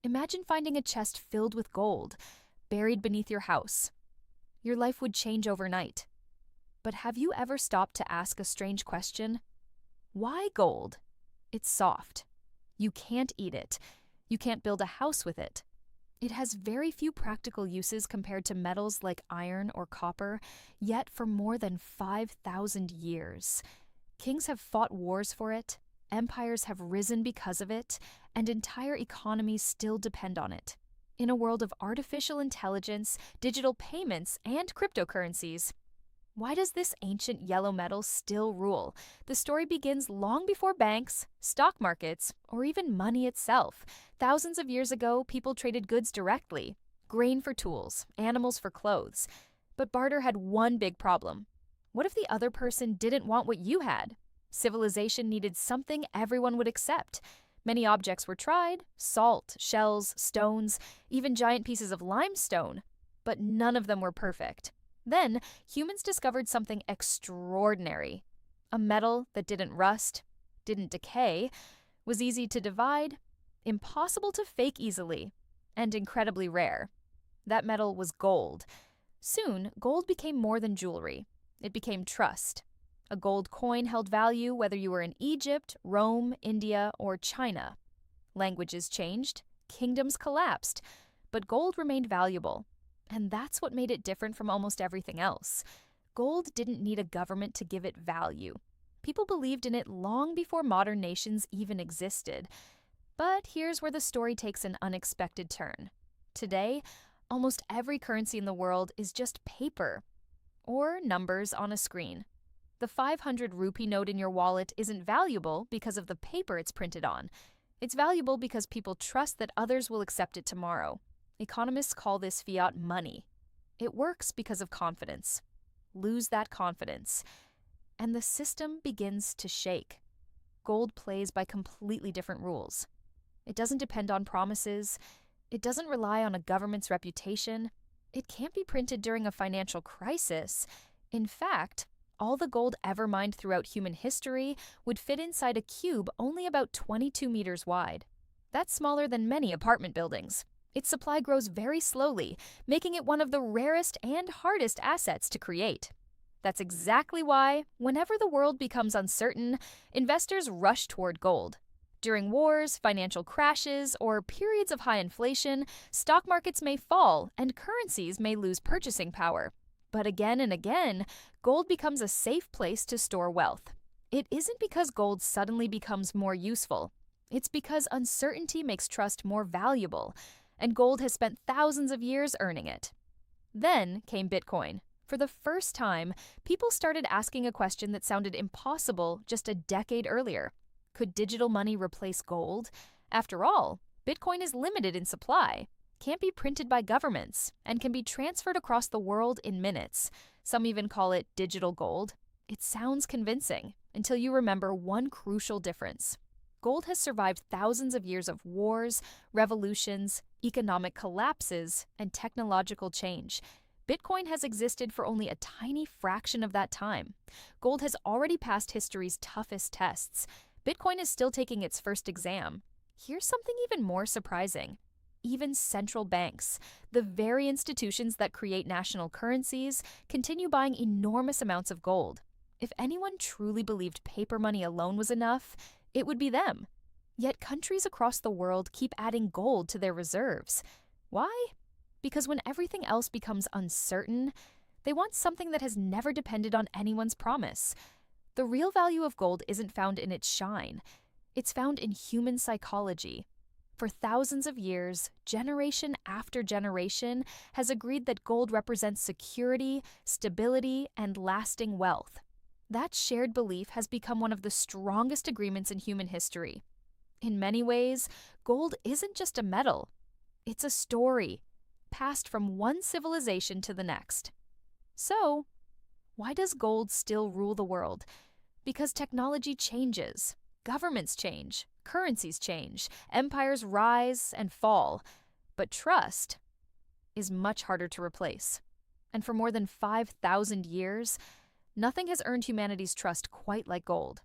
Imagine finding a chest filled with gold, buried beneath your house. Your life would change overnight. But have you ever stopped to ask a strange question? Why gold? It's soft. You can't eat it. You can't build a house with it. It has very few practical uses compared to metals like iron or copper, yet for more than 5,000 years. Kings have fought wars for it, empires have risen because of it, and entire economies still depend on it. In a world of artificial intelligence, digital payments, and cryptocurrencies, why does this ancient yellow metal still rule? The story begins long before banks, stock markets, or even money itself. Thousands of years ago, people traded goods directly, grain for tools, animals for clothes. But barter had one big problem. What if the other person didn't want what you had? Civilization needed something everyone would accept. Many objects were tried: salt, shells, stones, even giant pieces of limestone. But none of them were perfect. Then, humans discovered something extraordinary. A metal that didn't rust, didn't decay, was easy to divide, impossible to fake easily, and incredibly rare. That metal was gold. Soon, gold became more than jewelry. It became trust. A gold coin held value whether you were in Egypt, Rome, India, or China. Languages changed, kingdoms collapsed, but gold remained valuable. And that's what made it different from almost everything else. Gold didn't need a government to give it value. People believed in it long before modern nations even existed. But here's where the story takes an unexpected turn. Today, almost every currency in the world is just paper or numbers on a screen. The 500 rupee note in your wallet isn't valuable because of the paper it's printed on. It's valuable because people trust that others will accept it tomorrow. Economists call this fiat money. It works because of confidence. Lose that confidence, and the system begins to shake. Gold plays by completely different rules. It doesn't depend on promises. It doesn't rely on a government's reputation. It can't be printed during a financial crisis. In fact, all the gold ever mined throughout human history would fit inside a cube only about 22 meters wide. That's smaller than many apartment buildings. Its supply grows very slowly, making it one of the rarest and hardest assets to create. That's exactly why, whenever the world becomes uncertain, investors rush toward gold. During wars, financial crashes, or periods of high inflation, stock markets may fall and currencies may lose purchasing power. But again and again, gold becomes a safe place to store wealth. It isn't because gold suddenly becomes more useful. It's because uncertainty makes trust more valuable, and gold has spent thousands of years earning it. Then came Bitcoin. For the first time, people started asking a question that sounded impossible just a decade earlier. Could digital money replace gold? After all, Bitcoin is limited in supply, can't be printed by governments, and can be transferred across the world in minutes. Some even call it digital gold. It sounds convincing until you remember one crucial difference. Gold has survived thousands of years of wars, revolutions, economic collapses, and technological change. Bitcoin has existed for only a tiny fraction of that time. Gold has already passed history's toughest tests. Bitcoin is still taking its first exam. Here's something even more surprising. Even central banks, the very institutions that create national currencies, continue buying enormous amounts of gold. If anyone truly believed paper money alone was enough, it would be them. Yet countries across the world keep adding gold to their reserves. Why? Because when everything else becomes uncertain, they want something that has never depended on anyone's promise. The real value of gold isn't found in its shine. It's found in human psychology. For thousands of years, generation after generation has agreed that gold represents security, stability, and lasting wealth. That shared belief has become one of the strongest agreements in human history. In many ways, gold isn't just a metal. It's a story, passed from one civilization to the next. So, why does gold still rule the world? Because technology changes, governments change, currencies change, empires rise and fall. But trust is much harder to replace. And for more than 5,000 years, nothing has earned humanity's trust quite like gold.